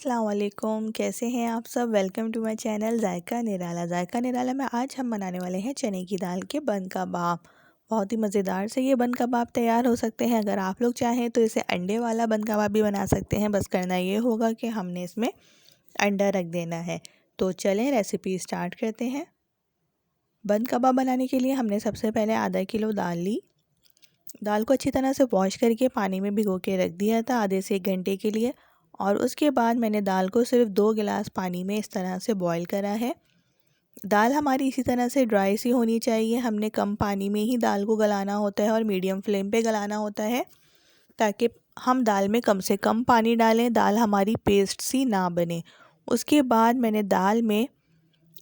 अस्सलाम वालेकुम, कैसे हैं आप सब। वेलकम टू माय चैनल जायका निराला में आज हम बनाने वाले हैं चने की दाल के बन कबाब। बहुत ही मज़ेदार से ये बन कबाब तैयार हो सकते हैं। अगर आप लोग चाहें तो इसे अंडे वाला बन कबाब भी बना सकते हैं। बस करना ये होगा कि हमने इसमें अंडा रख देना है। तो चलें रेसिपी स्टार्ट करते हैं। बन कबाब बनाने के लिए हमने सबसे पहले आधा किलो दाल ली। दाल को अच्छी तरह से वॉश करके पानी में भिगो के रख दिया था आधे से 1 घंटे के लिए। और उसके बाद मैंने दाल को सिर्फ 2 गिलास पानी में इस तरह से बॉईल करा है। दाल हमारी इसी तरह से ड्राई सी होनी चाहिए। हमने कम पानी में ही दाल को गलाना होता है और मीडियम फ्लेम पे गलाना होता है, ताकि हम दाल में कम से कम पानी डालें, दाल हमारी पेस्ट सी ना बने। उसके बाद मैंने दाल में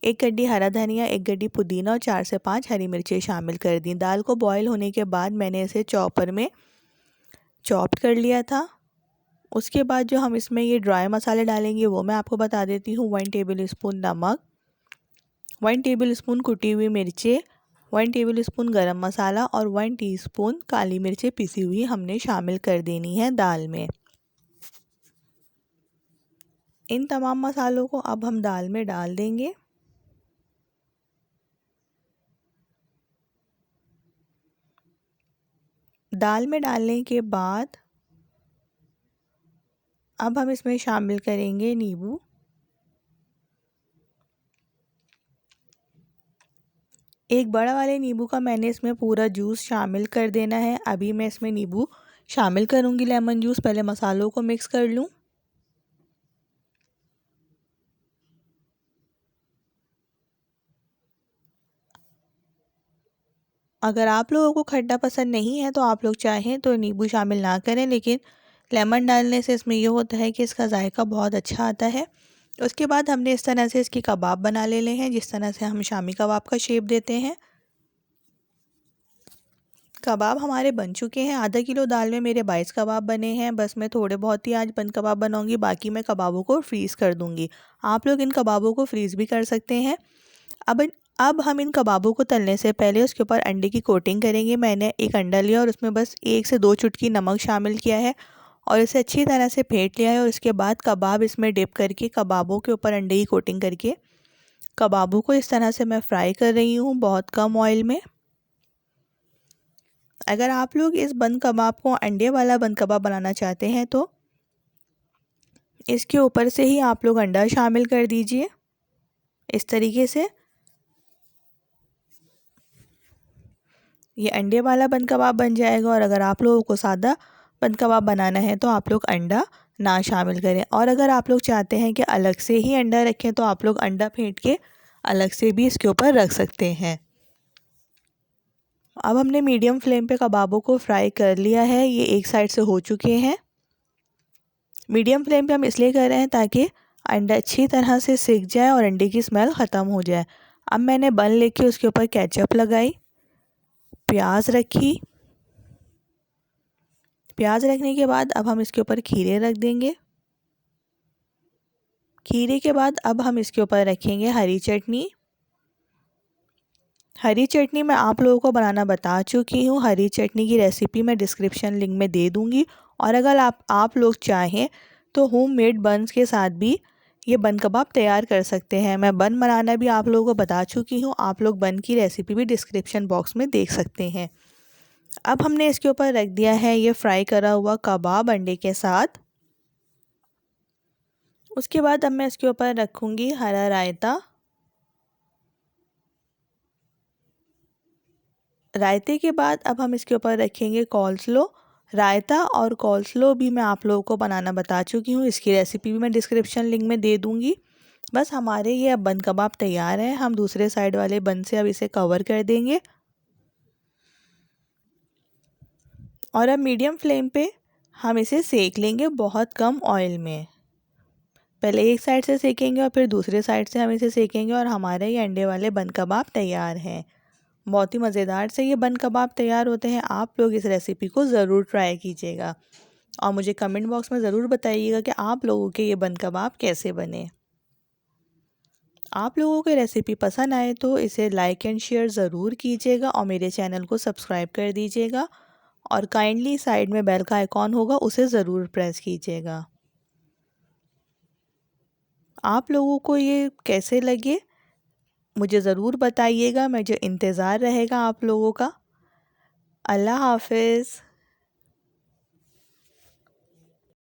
1 गड्डी हरा धनिया, 1 गड्डी पुदीना और 4 से 5 हरी मिर्चें शामिल कर दी। दाल को बॉईल होने के बाद मैंने इसे चॉपर में चॉप्ड कर लिया था। उसके बाद जो हम इसमें ये ड्राई मसाले डालेंगे वो मैं आपको बता देती हूँ। 1 टेबल स्पून नमक, 1 टेबल स्पून कुटी हुई मिर्चें, 1 टेबल स्पून गरम मसाला और 1 टीस्पून काली मिर्चें पिसी हुई हमने शामिल कर देनी है दाल में। इन तमाम मसालों को अब हम दाल में डाल देंगे। दाल में डालने के बाद अब हम इसमें शामिल करेंगे नींबू। एक बड़ा वाले नींबू का मैंने इसमें पूरा जूस शामिल कर देना है। अभी मैं इसमें नींबू शामिल करूंगी, लेमन जूस। पहले मसालों को मिक्स कर लूं। अगर आप लोगों को खट्टा पसंद नहीं है तो आप लोग चाहें तो नींबू शामिल ना करें, लेकिन लेमन डालने से इसमें ये होता है कि इसका जायका बहुत अच्छा आता है। उसके बाद हमने इस तरह से इसके कबाब बना लेने हैं, जिस तरह से हम शामी कबाब का शेप देते हैं। कबाब हमारे बन चुके हैं। आधा किलो दाल में मेरे 22 कबाब बने हैं। बस मैं थोड़े बहुत ही आज बन कबाब बनाऊंगी, बाकी मैं कबाबों को फ्रीज़ कर दूंगी। आप लोग इन कबाबों को फ्रीज़ भी कर सकते हैं। अब हम इन कबाबों को तलने से पहले उसके ऊपर अंडे की कोटिंग करेंगे। मैंने एक अंडा लिया और उसमें बस 1 से 2 चुटकी नमक शामिल किया है और इसे अच्छी तरह से फेंट लिया है। और उसके बाद कबाब इसमें डिप करके कबाबों के ऊपर अंडे की कोटिंग करके कबाबों को इस तरह से मैं फ्राई कर रही हूँ, बहुत कम ऑयल में। अगर आप लोग इस बन कबाब को अंडे वाला बन कबाब बनाना चाहते हैं तो इसके ऊपर से ही आप लोग अंडा शामिल कर दीजिए। इस तरीके से ये अंडे वाला बन कबाब बन जाएगा। और अगर आप लोगों को सादा बन कबाब बनाना है तो आप लोग अंडा ना शामिल करें। और अगर आप लोग चाहते हैं कि अलग से ही अंडा रखें तो आप लोग अंडा फेंट के अलग से भी इसके ऊपर रख सकते हैं। अब हमने मीडियम फ्लेम पे कबाबों को फ्राई कर लिया है। ये एक साइड से हो चुके हैं। मीडियम फ्लेम पे हम इसलिए कर रहे हैं ताकि अंडा अच्छी तरह से सिक जाए और अंडे की स्मेल ख़त्म हो जाए। अब मैंने बन लेके उसके ऊपर केचप लगाई, प्याज रखी। प्याज रखने के बाद अब हम इसके ऊपर खीरे रख देंगे। खीरे के बाद अब हम इसके ऊपर रखेंगे हरी चटनी। हरी चटनी मैं आप लोगों को बनाना बता चुकी हूँ। हरी चटनी की रेसिपी मैं डिस्क्रिप्शन लिंक में दे दूँगी। और अगर आप लोग चाहें तो होममेड बन्स के साथ भी ये बन कबाब तैयार कर सकते हैं। मैं बन बनाना भी आप लोगों को बता चुकी हूँ। आप लोग बन की रेसिपी भी डिस्क्रिप्शन बॉक्स में देख सकते हैं। अब हमने इसके ऊपर रख दिया है ये फ्राई करा हुआ कबाब अंडे के साथ। उसके बाद अब मैं इसके ऊपर रखूँगी हरा रायता। रायते के बाद अब हम इसके ऊपर रखेंगे कॉल्स्लो। रायता और कॉल्स्लो भी मैं आप लोगों को बनाना बता चुकी हूँ। इसकी रेसिपी भी मैं डिस्क्रिप्शन लिंक में दे दूँगी। बस हमारे ये अब बन कबाब तैयार है। हम दूसरे साइड वाले बन से अब इसे कवर कर देंगे और अब मीडियम फ्लेम पे हम इसे सेक लेंगे, बहुत कम ऑयल में। पहले एक साइड से सेकेंगे और फिर दूसरे साइड से हम इसे सेकेंगे और हमारे ये अंडे वाले बन कबाब तैयार हैं। बहुत ही मज़ेदार से ये बन कबाब तैयार होते हैं। आप लोग इस रेसिपी को ज़रूर ट्राई कीजिएगा और मुझे कमेंट बॉक्स में ज़रूर बताइएगा कि आप लोगों के ये बन कबाब कैसे बने। आप लोगों को रेसिपी पसंद आए तो इसे लाइक एंड शेयर ज़रूर कीजिएगा और मेरे चैनल को सब्सक्राइब कर दीजिएगा और काइंडली साइड में बेल का आइकॉन होगा, उसे ज़रूर प्रेस कीजिएगा। आप लोगों को ये कैसे लगे मुझे ज़रूर बताइएगा, मुझे इंतज़ार रहेगा आप लोगों का। अल्लाह हाफ़िज़।